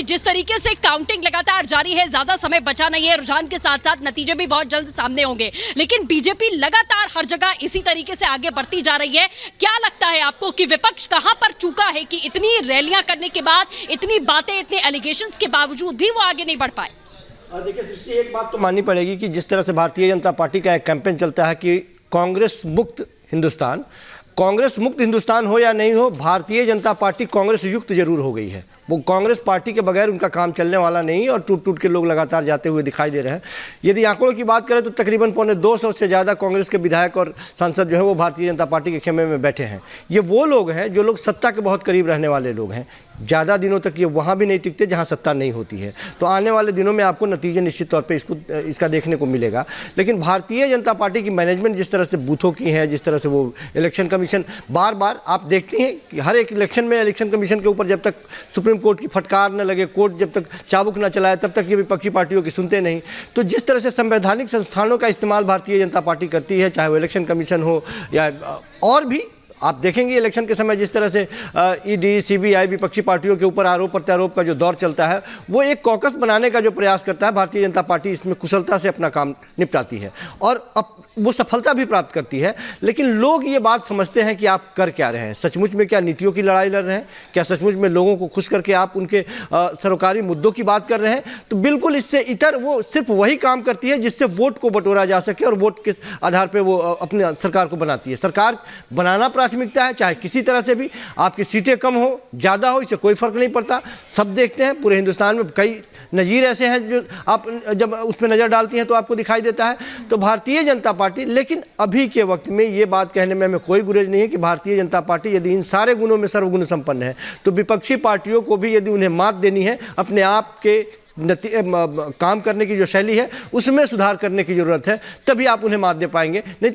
जी, जिस तरीके से काउंटिंग लगातार जारी है, ज्यादा समय बचा नहीं है, रुझान के साथ साथ नतीजे भी बहुत जल्द सामने होंगे, लेकिन बीजेपी लगातार हर जगह इसी तरीके से आगे बढ़ती जा रही है। क्या लगता है आपको कि विपक्ष कहां पर चूका है कि इतनी रैलियां करने के बाद, इतनी बातें, इतने एलिगेशंस के बावजूद भी वो आगे नहीं बढ़ पाए? देखिए सृष्टि, एक बात तो माननी पड़ेगी कि जिस तरह से भारतीय जनता पार्टी का एक कैंपेन चलता है कि कांग्रेस मुक्त हिंदुस्तान, कांग्रेस मुक्त हिंदुस्तान हो या नहीं हो, भारतीय जनता पार्टी कांग्रेस युक्त जरूर हो गई है। वो कांग्रेस पार्टी के बगैर उनका काम चलने वाला नहीं, और टूट टूट के लोग लगातार जाते हुए दिखाई दे रहे हैं। यदि आंकड़ों की बात करें तो तकरीबन 250 से ज़्यादा कांग्रेस के विधायक और सांसद जो है वो भारतीय जनता पार्टी के खेमे में बैठे हैं। ये वो लोग हैं जो लोग सत्ता के बहुत करीब रहने वाले लोग हैं। ज़्यादा दिनों तक ये वहाँ भी नहीं टिकते जहाँ सत्ता नहीं होती है। तो आने वाले दिनों में आपको नतीजे निश्चित तौर पे इसका देखने को मिलेगा। लेकिन भारतीय जनता पार्टी की मैनेजमेंट जिस तरह से बूथों की है, जिस तरह से वो इलेक्शन कमीशन बार बार आप देखती हैं कि हर एक इलेक्शन में इलेक्शन कमीशन के ऊपर जब तक सुप्रीम कोर्ट की फटकार न लगे, कोर्ट जब तक चाबुक न चलाए, तब तक ये विपक्षी पार्टियों की सुनते नहीं। तो जिस तरह से संवैधानिक संस्थानों का इस्तेमाल भारतीय जनता पार्टी करती है, चाहे वो इलेक्शन कमीशन हो या और भी, आप देखेंगे इलेक्शन के समय जिस तरह से ईडी, सीबीआई विपक्षी पार्टियों के ऊपर आरोप प्रत्यारोप का जो दौर चलता है, वो एक कॉकस बनाने का जो प्रयास करता है भारतीय जनता पार्टी, इसमें कुशलता से अपना काम निपटाती है और अब वो सफलता भी प्राप्त करती है। लेकिन लोग ये बात समझते हैं कि आप कर क्या रहे हैं, सचमुच में क्या नीतियों की लड़ाई लड़ रहे हैं, क्या सचमुच में लोगों को खुश करके आप उनके सरोकारी मुद्दों की बात कर रहे हैं। तो बिल्कुल इससे इतर वो सिर्फ वही काम करती है जिससे वोट को बटोरा जा सके और वोट के आधार पर वो अपनी सरकार को बनाती है। सरकार बनाना प्राथमिकता है, चाहे किसी तरह से भी, आपकी सीटें कम हो ज़्यादा हो, इससे कोई फर्क नहीं पड़ता। सब देखते हैं, पूरे हिंदुस्तान में कई नज़ीर ऐसे हैं जो आप जब उस पर नज़र डालती हैं तो आपको दिखाई देता है। तो भारतीय जनता पार्टी, लेकिन अभी के वक्त में ये बात कहने में हमें कोई गुरेज नहीं है कि भारतीय जनता पार्टी यदि इन सारे गुणों में सर्वगुण संपन्न है, तो विपक्षी पार्टियों को भी यदि उन्हें मात देनी है, अपने आप के काम करने की जो शैली है उसमें सुधार करने की ज़रूरत है, तभी आप उन्हें मात दे पाएंगे। नहीं